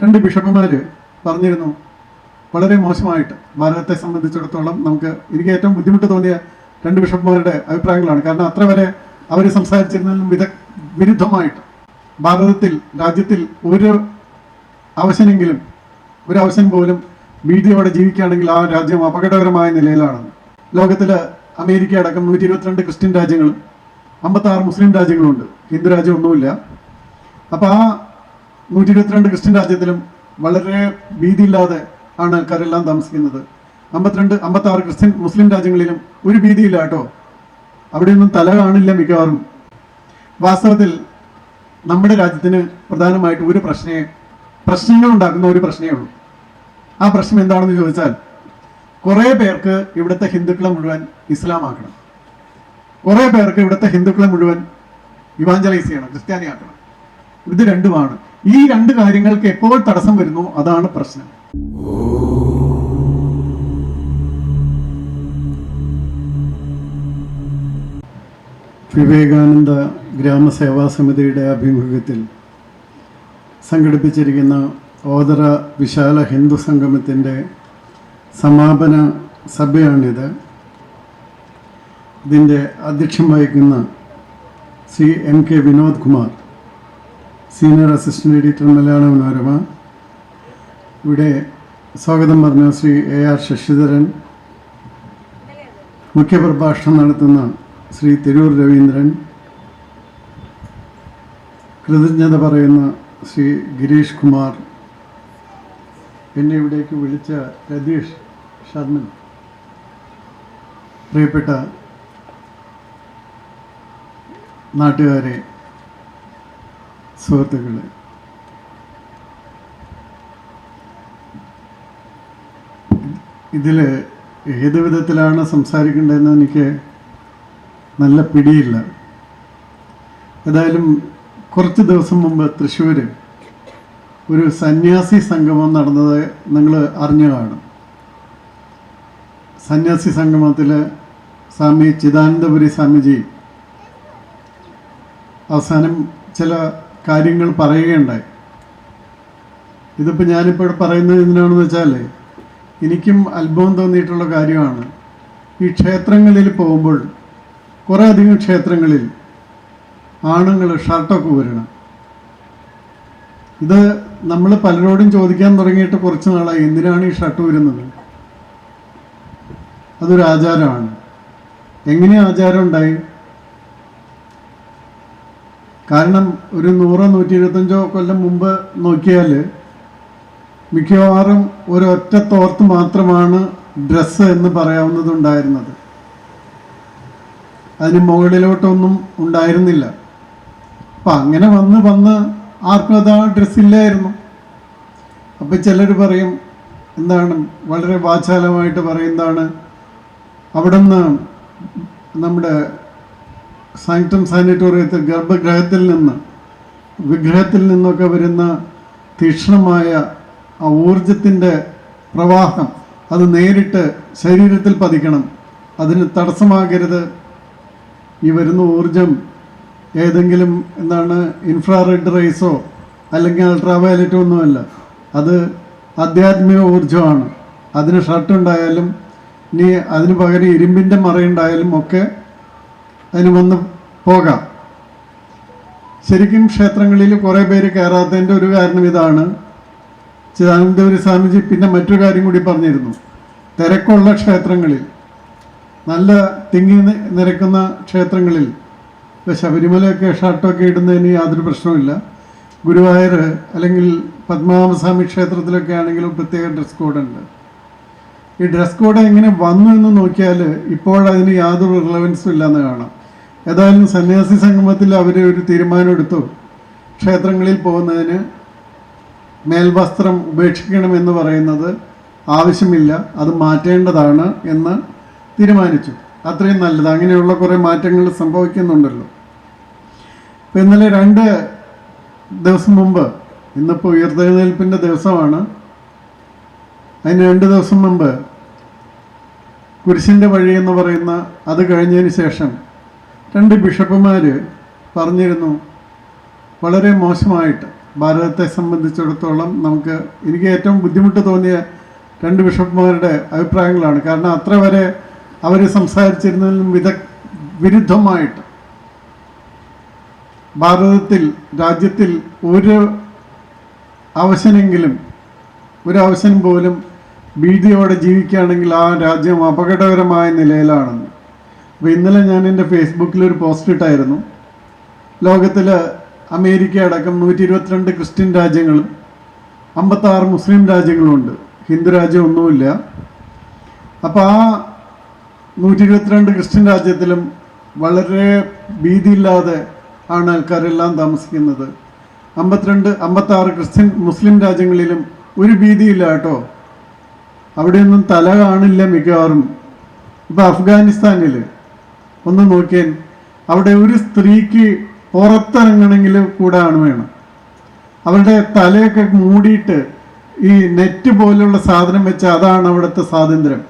രണ്ട് ബിഷപ്പുമാർ പറഞ്ഞിരുന്നു വളരെ മോശമായിട്ട് ഭാരതത്തെ സംബന്ധിച്ചിടത്തോളം എനിക്ക് ഏറ്റവും ബുദ്ധിമുട്ട് തോന്നിയ രണ്ട് ബിഷപ്പുമാരുടെ അഭിപ്രായങ്ങളാണ്. കാരണം അത്ര വരെ അവർ സംസാരിച്ചിരുന്നതിനും വിരുദ്ധമായിട്ട് രാജ്യത്തിൽ ഒരു അവശൻ പോലും ഭീതിയോടെ ജീവിക്കുകയാണെങ്കിൽ ആ രാജ്യം അപകടകരമായ നിലയിലാണ്. ലോകത്തിൽ അമേരിക്ക അടക്കം 122 ക്രിസ്ത്യൻ രാജ്യങ്ങളും 56 മുസ്ലിം രാജ്യങ്ങളുണ്ട്. ഹിന്ദു രാജ്യം ഒന്നുമില്ല. അപ്പോൾ ആ 122 ക്രിസ്ത്യൻ രാജ്യത്തിലും വളരെ ഭീതിയില്ലാതെ ആണ് ആൾക്കാരെല്ലാം താമസിക്കുന്നത്. 56 മുസ്ലിം രാജ്യങ്ങളിലും ഒരു ഭീതിയില്ല കേട്ടോ. അവിടെയൊന്നും തല കാണില്ല മിക്കവാറും. വാസ്തവത്തിൽ നമ്മുടെ രാജ്യത്തിന് പ്രധാനമായിട്ട് പ്രശ്നങ്ങൾ ഉണ്ടാക്കുന്ന ഒരു പ്രശ്നമേ ഉള്ളൂ. ആ പ്രശ്നം എന്താണെന്ന് ചോദിച്ചാൽ, കുറേ പേർക്ക് ഇവിടുത്തെ ഹിന്ദുക്കളെ മുഴുവൻ ഇസ്ലാമാക്കണം, കുറേ പേർക്ക് ഇവിടുത്തെ ഹിന്ദുക്കളെ മുഴുവൻ ഇവാഞ്ചലൈസ് ചെയ്യണം, ക്രിസ്ത്യാനിയാക്കണം. ഇത് രണ്ടുമാണ്. ഈ രണ്ട് കാര്യങ്ങൾക്ക് എപ്പോൾ തടസ്സം വരുന്നു അതാണ് പ്രശ്നം. വിവേകാനന്ദ ഗ്രാമസേവാ സമിതിയുടെ ആഭിമുഖ്യത്തിൽ സംഘടിപ്പിച്ചിരിക്കുന്ന ഓതറ വിശാല ഹിന്ദു സംഗമത്തിൻ്റെ സമാപന സഭയാണിത്. ഇതിൻ്റെ അധ്യക്ഷം വഹിക്കുന്ന Shri MK Vinod Kumar, senior assistant editor Malayala Manorama, ഇവിടെ സ്വാഗതം പറഞ്ഞ ശ്രീ AR ശശിധരൻ, മുഖ്യപ്രഭാഷണം നടത്തുന്ന ശ്രീ തിരൂർ രവീന്ദ്രൻ, കൃതജ്ഞത പറയുന്ന ശ്രീ ഗിരീഷ് കുമാർ, എന്നെ ഇവിടേക്ക് വിളിച്ച രതീഷ് ശർമ്മൻ, പ്രിയപ്പെട്ട നാട്ടുകാരെ, സുഹൃത്തുക്കളെ, ഇതിൽ ഏത് വിധത്തിലാണ് സംസാരിക്കേണ്ടതെന്ന് എനിക്ക് നല്ല പിടിയില്ല. ഏതായാലും കുറച്ച് ദിവസം മുമ്പ് തൃശ്ശൂർ ഒരു സന്യാസി സംഗമം നടന്നത് നിങ്ങൾ അറിഞ്ഞു കാണും. സന്യാസി സംഗമത്തിൽ സ്വാമി ചിദാനന്ദപുരി സ്വാമിജി അവസാനം ചില കാര്യങ്ങൾ പറയുകയുണ്ടായി. ഇതിപ്പോൾ ഞാനിപ്പോൾ പറയുന്നത് എന്തിനാണെന്ന് വെച്ചാൽ, എനിക്കും അത്ഭുതം തോന്നിയിട്ടുള്ള കാര്യമാണ്. ഈ ക്ഷേത്രങ്ങളിൽ പോകുമ്പോൾ കുറേ അധികം ക്ഷേത്രങ്ങളിൽ ആണുങ്ങൾ ഷർട്ടൊക്കെ ഊരണം. ഇത് നമ്മൾ പലരോടും ചോദിക്കാൻ തുടങ്ങിയിട്ട് കുറച്ച് നാളായി, എന്തിനാണ് ഈ ഷർട്ട് ഊരുന്നത്? അതൊരു ആചാരമാണ്. എങ്ങനെ ആചാരം ഉണ്ടായി? കാരണം ഒരു 100-125 കൊല്ലം മുമ്പ് നോക്കിയാൽ മിക്കവാറും ഒരൊറ്റ തോർത്ത് മാത്രമാണ് ഡ്രസ്സ് എന്ന് പറയാവുന്നതുണ്ടായിരുന്നത്. അതിന് മുകളിലോട്ടൊന്നും ഉണ്ടായിരുന്നില്ല. അപ്പം അങ്ങനെ വന്ന് ആർക്കും അത് ആ ഡ്രസ്സില്ലായിരുന്നു. അപ്പം ചിലർ പറയും, എന്താണ് വളരെ വാചാലമായിട്ട് പറയുന്നതാണ്, അവിടെ നിന്ന് നമ്മുടെ സാങ്ക്ടം സാനിറ്റോറിയത്തിൽ വിഗ്രഹത്തിൽ നിന്നൊക്കെ വരുന്ന തീക്ഷ്ണമായ ആ ഊർജത്തിൻ്റെ പ്രവാഹം അത് നേരിട്ട് ശരീരത്തിൽ പതിക്കണം, അതിന് തടസ്സമാകരുത്. ഈ വരുന്ന ഊർജം ഏതെങ്കിലും ഇൻഫ്രാറെഡ് റേസോ അല്ലെങ്കിൽ അൾട്രാവയലറ്റോ ഒന്നുമല്ല, അത് ആധ്യാത്മിക ഊർജമാണ്. അതിന് ഷർട്ട് ഉണ്ടായാലും ഇനി അതിന് പകരം ഇരുമ്പിൻ്റെ മറയുണ്ടായാലും ഒക്കെ അതിന് വന്ന് പോകാം. ശരിക്കും ക്ഷേത്രങ്ങളിൽ കുറേ പേര് കയറാത്തതിൻ്റെ ഒരു കാരണം ഇതാണ്. ചിദാനന്ദപുരി സ്വാമിജി പിന്നെ മറ്റൊരു കാര്യം കൂടി പറഞ്ഞിരുന്നു. തിരക്കുള്ള ക്ഷേത്രങ്ങളിൽ, നല്ല തിങ്ങി നിരക്കുന്ന ക്ഷേത്രങ്ങളിൽ, ഇപ്പോൾ ശബരിമലയൊക്കെ ഷർട്ടൊക്കെ ഇടുന്നതിന് യാതൊരു പ്രശ്നവുമില്ല. ഗുരുവായൂർ അല്ലെങ്കിൽ പത്മനാഭസ്വാമി ക്ഷേത്രത്തിലൊക്കെ ആണെങ്കിലും പ്രത്യേക ഡ്രസ് കോഡുണ്ട്. ഈ ഡ്രസ് കോഡ് എങ്ങനെ വന്നു എന്ന് നോക്കിയാൽ ഇപ്പോഴതിന് യാതൊരു റിലവൻസും ഇല്ലെന്ന് കാണാം. ഏതായാലും സന്യാസി സംഗമത്തിൽ അവർ ഒരു തീരുമാനമെടുത്തു, ക്ഷേത്രങ്ങളിൽ പോകുന്നതിന് മേൽവസ്ത്രം ഉപേക്ഷിക്കണമെന്ന് പറയുന്നത് ആവശ്യമില്ല, അത് മാറ്റേണ്ടതാണ് എന്ന് തീരുമാനിച്ചു. അത്രയും നല്ലത്. അങ്ങനെയുള്ള കുറേ മാറ്റങ്ങൾ സംഭവിക്കുന്നുണ്ടല്ലോ. ഇപ്പം ഇന്നലെ 2 ദിവസം മുമ്പ്, ഇന്നിപ്പോൾ ഉയർത്തെഴുന്നേൽപ്പിൻ്റെ ദിവസമാണ്, അതിന് 2 ദിവസം മുമ്പ് കുരിശിൻ്റെ വഴി എന്ന് പറയുന്ന അത് കഴിഞ്ഞതിന് ശേഷം 2 ബിഷപ്പുമാർ പറഞ്ഞിരുന്നു വളരെ മോശമായിട്ട് ഭാരതത്തെ സംബന്ധിച്ചിടത്തോളം എനിക്ക് ഏറ്റവും ബുദ്ധിമുട്ട് തോന്നിയ രണ്ട് ബിഷപ്പ്മാരുടെ അഭിപ്രായങ്ങളാണ്. കാരണം അത്ര വരെ അവർ സംസാരിച്ചിരുന്നതിനും വിരുദ്ധമായിട്ട് ഭാരതത്തിൽ രാജ്യത്തിൽ ഒരു അവസരം പോലും ഭീതിയോടെ ജീവിക്കുകയാണെങ്കിൽ ആ രാജ്യം അപകടകരമായ നിലയിലാണെന്ന്. അപ്പോൾ ഇന്നലെ ഞാൻ എൻ്റെ ഫേസ്ബുക്കിൽ ഒരു പോസ്റ്റ് ഇട്ടായിരുന്നു. ലോകത്തിൽ അമേരിക്ക അടക്കം 122 ക്രിസ്ത്യൻ രാജ്യങ്ങളും 56 മുസ്ലിം രാജ്യങ്ങളുമുണ്ട്. ഹിന്ദു രാജ്യം ഒന്നുമില്ല. അപ്പോൾ ആ 122 ക്രിസ്ത്യൻ രാജ്യത്തിലും വളരെ ഭീതിയില്ലാതെ ആണ് ആൾക്കാരെല്ലാം താമസിക്കുന്നത്. 56 മുസ്ലിം രാജ്യങ്ങളിലും ഒരു ഭീതിയില്ല കേട്ടോ. അവിടെയൊന്നും തല കാണില്ല മിക്കവാറും. ഇപ്പോൾ അഫ്ഗാനിസ്ഥാനിൽ ഒന്ന് നോക്കിയാൽ അവിടെ ഒരു സ്ത്രീക്ക് പുറത്തിറങ്ങണമെങ്കിൽ കൂടെ ആണ് വേണം. അവരുടെ തലയൊക്കെ മൂടിയിട്ട് ഈ നെറ്റ് പോലുള്ള സാധനം വെച്ച് അതാണ് അവിടുത്തെ സ്വാതന്ത്ര്യം.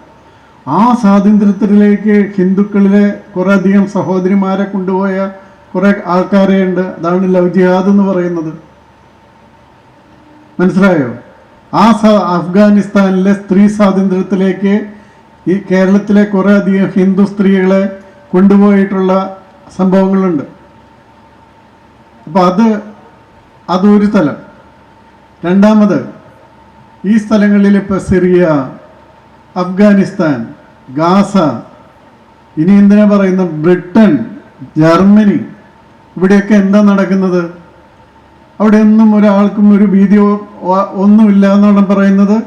ആ സ്വാതന്ത്ര്യത്തിലേക്ക് ഹിന്ദുക്കളിലെ കുറേ അധികം സഹോദരിമാരെ കൊണ്ടുപോയ കുറേ ആൾക്കാരെ ഉണ്ട്. അതാണ് ലവ് ജിഹാദ് എന്ന് പറയുന്നത്. മനസ്സിലായോ? ആ അഫ്ഗാനിസ്ഥാനിലെ സ്ത്രീ സ്വാതന്ത്ര്യത്തിലേക്ക് ഈ കേരളത്തിലെ കുറേ അധികം ഹിന്ദു സ്ത്രീകളെ കൊണ്ടുപോയിട്ടുള്ള സംഭവങ്ങളുണ്ട്. അപ്പോൾ അതൊരു തലം. രണ്ടാമത് ഈ സ്ഥലങ്ങളിൽ ഇപ്പോൾ സിറിയ, അഫ്ഗാനിസ്ഥാൻ, ഗാസ, ഇനി എന്തിനാ പറയുന്ന ബ്രിട്ടൻ, ജർമ്മനി, ഇവിടെയൊക്കെ എന്താ നടക്കുന്നത്? അവിടെ ഒന്നും ഒരാൾക്കും ഒരു ഭീതിയോ ഒന്നുമില്ല എന്നാണ് പറയുന്നത്.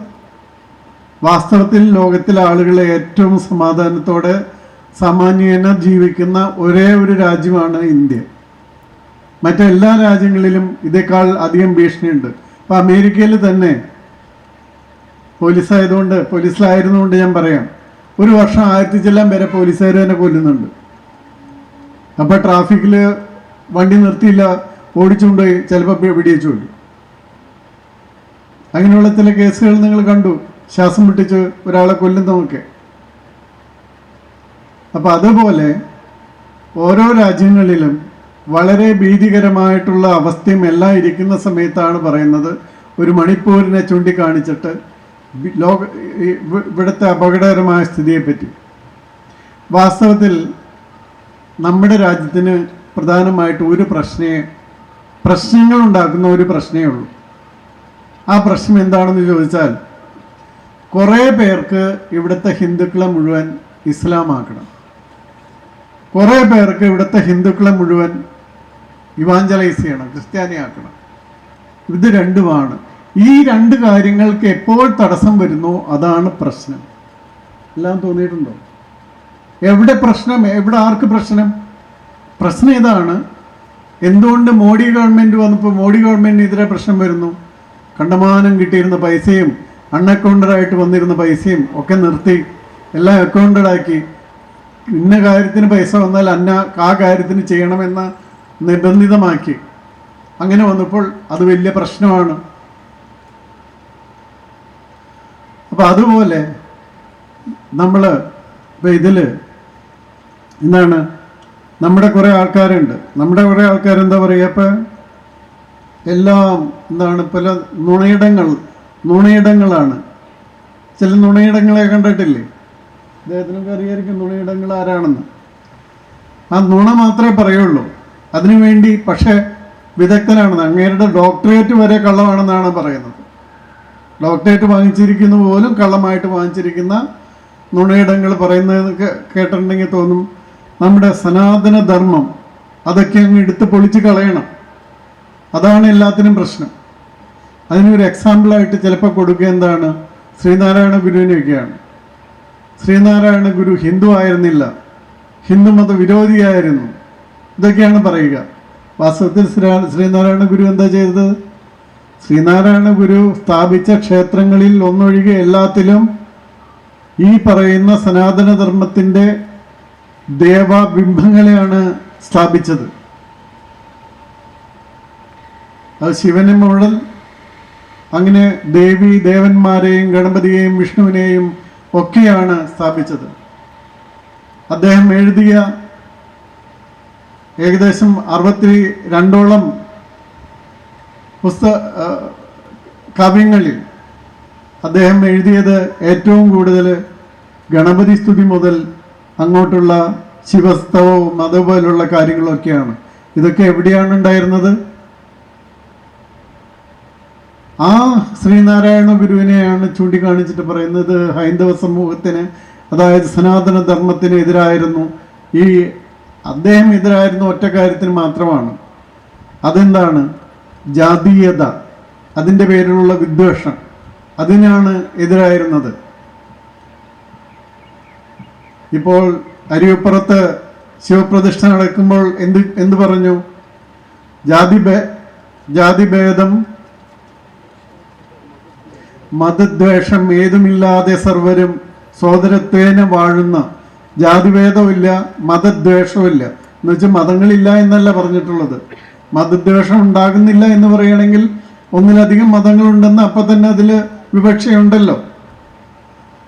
വാസ്തവത്തിൽ ലോകത്തിലെ ആളുകളെ ഏറ്റവും സമാധാനത്തോടെ സാമാന്യേന ജീവിക്കുന്ന ഒരേ ഒരു രാജ്യമാണ് ഇന്ത്യ. മറ്റെല്ലാ രാജ്യങ്ങളിലും ഇതേക്കാൾ അധികം ഭീഷണിയുണ്ട്. ഇപ്പം അമേരിക്കയിൽ തന്നെ പോലീസിലായിരുന്നുകൊണ്ട് ഞാൻ പറയാം, ഒരു വർഷം 1000 ചില്ലാൻ വരെ പോലീസുകാർ തന്നെ കൊല്ലുന്നുണ്ട്. അപ്പോൾ ട്രാഫിക്കിൽ വണ്ടി നിർത്തിയില്ല, ഓടിച്ചുകൊണ്ടുപോയി ചിലപ്പോൾ പിടിച്ചു കൊല്ലും. അങ്ങനെയുള്ള ചില കേസുകൾ നിങ്ങൾ കണ്ടു, ശ്വാസം മുട്ടിച്ച് ഒരാളെ കൊല്ലുന്നതൊക്കെ. അപ്പം അതുപോലെ ഓരോ രാജ്യങ്ങളിലും വളരെ ഭീതികരമായിട്ടുള്ള അവസ്ഥയും എല്ലാം ഇരിക്കുന്ന സമയത്താണ് പറയുന്നത് ഒരു മണിപ്പൂരിനെ ചൂണ്ടിക്കാണിച്ചിട്ട് ഇവിടുത്തെ അപകടകരമായ സ്ഥിതിയെപ്പറ്റി. വാസ്തവത്തിൽ നമ്മുടെ രാജ്യത്തിന് പ്രധാനമായിട്ട് ഒരു പ്രശ്നങ്ങൾ ഉണ്ടാക്കുന്ന ഒരു പ്രശ്നമേ ഉള്ളൂ. ആ പ്രശ്നം എന്താണെന്ന് ചോദിച്ചാൽ, കുറേ പേർക്ക് ഇവിടുത്തെ ഹിന്ദുക്കളെ മുഴുവൻ ഇസ്ലാമാക്കണം, കുറേ പേർക്ക് ഇവിടുത്തെ ഹിന്ദുക്കളെ മുഴുവൻ ഇവാഞ്ചലൈസ് ചെയ്യണം, ക്രിസ്ത്യാനിയാക്കണം. ഇത് രണ്ടുമാണ്. ഈ രണ്ട് കാര്യങ്ങൾക്ക് എപ്പോൾ തടസ്സം വരുന്നോ അതാണ് പ്രശ്നം. എല്ലാം തോന്നിയിട്ടുണ്ടോ? എവിടെ പ്രശ്നം? എവിടെ ആർക്ക് പ്രശ്നം? പ്രശ്നം ഇതാണ്. എന്തുകൊണ്ട് മോഡി ഗവൺമെൻറ് വന്നപ്പോൾ മോഡി ഗവൺമെൻറ്റിനെതിരെ പ്രശ്നം വരുന്നു? കണ്ടമാനം കിട്ടിയിരുന്ന പൈസയും അൺഅക്കൗണ്ടഡായിട്ട് വന്നിരുന്ന പൈസയും ഒക്കെ നിർത്തി എല്ലാം അക്കൗണ്ടഡാക്കി. ഇന്ന കാര്യത്തിന് പൈസ വന്നാൽ ആ കാര്യത്തിന് ചെയ്യണമെന്ന് നിർബന്ധിതമാക്കി. അങ്ങനെ വന്നപ്പോൾ അത് വലിയ പ്രശ്നമാണ്. അപ്പം അതുപോലെ നമ്മൾ ഇപ്പം ഇതിൽ എന്താണ്, നമ്മുടെ കുറേ ആൾക്കാരുണ്ട്. നമ്മുടെ കുറേ ആൾക്കാരെന്താ പറയുക, ഇപ്പം എല്ലാം എന്താണ് പല നുണയിടങ്ങളാണ്. ചില നുണയിടങ്ങളെ കണ്ടിട്ടില്ലേ? അദ്ദേഹത്തിനൊക്കെ അറിയായിരിക്കും നുണയിടങ്ങൾ ആരാണെന്ന്. ആ നുണ മാത്രമേ പറയുള്ളൂ. അതിനുവേണ്ടി പക്ഷേ വിദഗ്ധനാണെന്ന്. അങ്ങേരുടെ ഡോക്ടറേറ്റ് വരെ കള്ളമാണെന്നാണ് പറയുന്നത്. ഡോക്ടറേറ്റ് വാങ്ങിച്ചിരിക്കുന്ന പോലും കള്ളമായിട്ട് വാങ്ങിച്ചിരിക്കുന്ന നുണയിടങ്ങൾ പറയുന്നത് കേട്ടിട്ടുണ്ടെങ്കിൽ തോന്നും നമ്മുടെ സനാതന ധർമ്മം അതൊക്കെ അങ്ങ് എടുത്ത് പൊളിച്ച് കളയണം. അതാണ് എല്ലാത്തിനും പ്രശ്നം. അതിനൊരു എക്സാമ്പിളായിട്ട് ചിലപ്പോൾ കൊടുക്കുക എന്താണ്, ശ്രീനാരായണ ഗുരുവിനെയൊക്കെയാണ്. ശ്രീനാരായണ ഗുരു ഹിന്ദു ആയിരുന്നില്ല, ഹിന്ദുമത വിരോധിയായിരുന്നു, ഇതൊക്കെയാണ് പറയുക. വാസ്തവത്തിൽ ശ്രീനാരായണ ഗുരു എന്താ ചെയ്തത്? ശ്രീനാരായണ ഗുരു സ്ഥാപിച്ച ക്ഷേത്രങ്ങളിൽ ഒന്നൊഴികെ എല്ലാത്തിലും ഈ പറയുന്ന സനാതനധർമ്മത്തിൻ്റെ ദേവബിംബങ്ങളെയാണ് സ്ഥാപിച്ചത്. അത് ശിവനെ മുതൽ അങ്ങനെ ദേവന്മാരെയും ഗണപതിയെയും വിഷ്ണുവിനെയും ഒക്കെയാണ് സ്ഥാപിച്ചത്. അദ്ദേഹം എഴുതിയ ഏകദേശം 62ഓളം കാവ്യങ്ങളിൽ അദ്ദേഹം എഴുതിയത് ഏറ്റവും കൂടുതൽ ഗണപതി സ്തുതി മുതൽ അങ്ങോട്ടുള്ള ശിവസ്തവവും അതുപോലുള്ള കാര്യങ്ങളൊക്കെയാണ്. ഇതൊക്കെ എവിടെയാണ് ഉണ്ടായിരുന്നത്? ആ ശ്രീനാരായണ ഗുരുവിനെയാണ് ചൂണ്ടിക്കാണിച്ചിട്ട് പറയുന്നത് ഹൈന്ദവ സമൂഹത്തിന്, അതായത് സനാതന ധർമ്മത്തിന് എതിരായിരുന്നു. അദ്ദേഹം എതിരായിരുന്ന ഒറ്റ കാര്യത്തിന് മാത്രമാണ്. അതെന്താണ്? ജാതീയത, അതിൻ്റെ പേരിലുള്ള വിദ്വേഷം, അതിനാണ് എതിരായിരുന്നത്. ഇപ്പോൾ അരിയപ്പുറത്ത് ശിവപ്രതിഷ്ഠ നടക്കുമ്പോൾ എന്ത് പറഞ്ഞു? ജാതിഭേദം മതദ്വേഷം ഏതുമില്ലാതെ സർവരും സോദരത്വേന വാഴുന്ന, ജാതിഭേദമില്ല, മതദ്വേഷമില്ല എന്ന് വെച്ചാൽ മതങ്ങളില്ല എന്നല്ല പറഞ്ഞിട്ടുള്ളത്. മതദ്വേഷം ഉണ്ടാകുന്നില്ല എന്ന് പറയുകയാണെങ്കിൽ ഒന്നിലധികം മതങ്ങളുണ്ടെന്ന് അപ്പം തന്നെ അതിൽ വിവക്ഷയുണ്ടല്ലോ.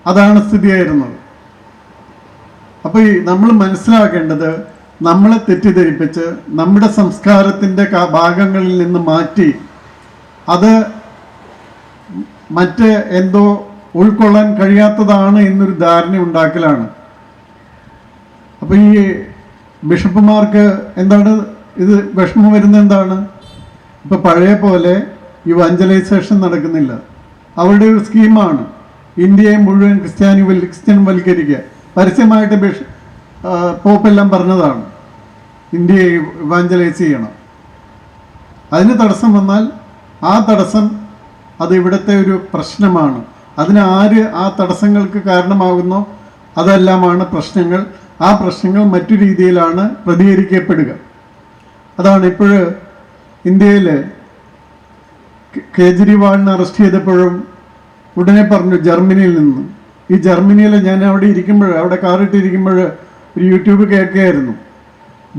അതാണ് സ്ഥിതിയായിരുന്നത്. അപ്പോൾ നമ്മൾ മനസ്സിലാക്കേണ്ടത്, നമ്മളെ തെറ്റിദ്ധരിപ്പിച്ച് നമ്മുടെ സംസ്കാരത്തിൻ്റെ ഭാഗങ്ങളിൽ നിന്ന് മാറ്റി അത് മറ്റ് എന്തോ ഉൾക്കൊള്ളാൻ കഴിയാത്തതാണ് എന്നൊരു ധാരണ ഉണ്ടാക്കലാണ്. അപ്പോൾ ഈ ബിഷപ്പുമാർക്ക് എന്താണ് ഇത് വിഷമം വരുന്നത്? എന്താണ്? ഇപ്പം പഴയ പോലെ ഇവാഞ്ചലൈസേഷൻ നടക്കുന്നില്ല. അവരുടെ ഒരു സ്കീമാണ് ഇന്ത്യയെ മുഴുവൻ ക്രിസ്ത്യൻവൽക്കരിക്കുക. പരസ്യമായിട്ട് പോപ്പെല്ലാം പറഞ്ഞതാണ് ഇന്ത്യയെ ഇവാഞ്ചലൈസ് ചെയ്യണം. അതിന് തടസ്സം വന്നാൽ ആ തടസ്സം അത് ഇവിടുത്തെ ഒരു പ്രശ്നമാണ്. അതിനാര് ആ തടസ്സങ്ങൾക്ക് കാരണമാകുന്നോ അതെല്ലാമാണ് പ്രശ്നങ്ങൾ. ആ പ്രശ്നങ്ങൾ മറ്റു രീതിയിലാണ് പ്രതികരിക്കപ്പെടുക. അതാണ് ഇപ്പോൾ ഇന്ത്യയിൽ കേജ്രിവാളിനെ അറസ്റ്റ് ചെയ്തപ്പോഴും ഉടനെ പറഞ്ഞു ജർമ്മനിയിൽ നിന്ന്. ഈ ജർമ്മനിയിൽ ഞാൻ അവിടെ കാറിട്ടിരിക്കുമ്പോൾ ഒരു യൂട്യൂബ് കേൾക്കുകയായിരുന്നു.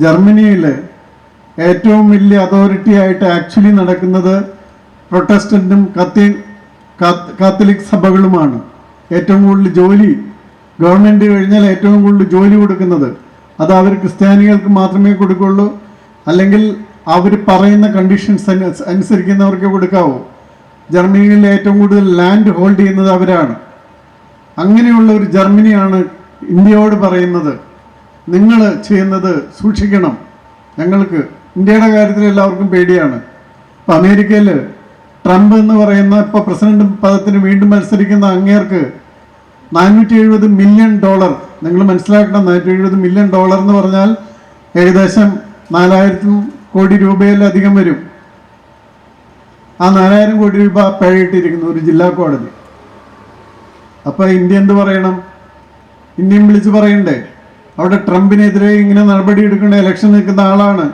ജർമ്മനിയിൽ ഏറ്റവും വലിയ അതോറിറ്റി ആയിട്ട് ആക്ച്വലി നടക്കുന്നത് പ്രൊട്ടസ്റ്റന്റും കാത്തലിക് സഭകളുമാണ്. ഏറ്റവും കൂടുതൽ ജോലി ഗവൺമെൻറ് കഴിഞ്ഞാൽ ഏറ്റവും കൂടുതൽ ജോലി കൊടുക്കുന്നത് അത് അവർ ക്രിസ്ത്യാനികൾക്ക് മാത്രമേ കൊടുക്കുള്ളൂ, അല്ലെങ്കിൽ അവർ പറയുന്ന കണ്ടീഷൻസ് അനുസരിക്കുന്നവർക്ക് കൊടുക്കാവൂ. ജർമ്മനിയിൽ ഏറ്റവും കൂടുതൽ ലാൻഡ് ഹോൾഡ് ചെയ്യുന്നത് അവരാണ്. അങ്ങനെയുള്ള ഒരു ജർമ്മനിയാണ് ഇന്ത്യയോട് പറയുന്നത്, നിങ്ങൾ ചെയ്യുന്നത് സൂക്ഷിക്കണം, ഞങ്ങൾക്ക് ഇന്ത്യയുടെ കാര്യത്തിൽ എല്ലാവർക്കും പേടിയാണ്. ഇപ്പം അമേരിക്കയിൽ ട്രംപ് എന്ന് പറയുന്ന ഇപ്പോൾ പ്രസിഡന്റ് പദത്തിന് വീണ്ടും മത്സരിക്കുന്ന അങ്ങേർക്ക് $470 മില്യൺ, നിങ്ങൾ മനസ്സിലാക്കണം, $470 മില്യൺ എന്ന് പറഞ്ഞാൽ ഏകദേശം 4000 കോടി രൂപയിലധികം വരും. ആ 4000 കോടി രൂപ പിഴയിട്ടിരിക്കുന്നു ഒരു ജില്ലാ കോടതി. അപ്പോൾ ഇന്ത്യ എന്ത് പറയണം? ഇന്ത്യയും വിളിച്ച് പറയണ്ടേ? അവിടെ ട്രംപിനെതിരെ ഇങ്ങനെ നടപടി എടുക്കേണ്ട ഇലക്ഷൻ നിൽക്കുന്ന ആളാണ്.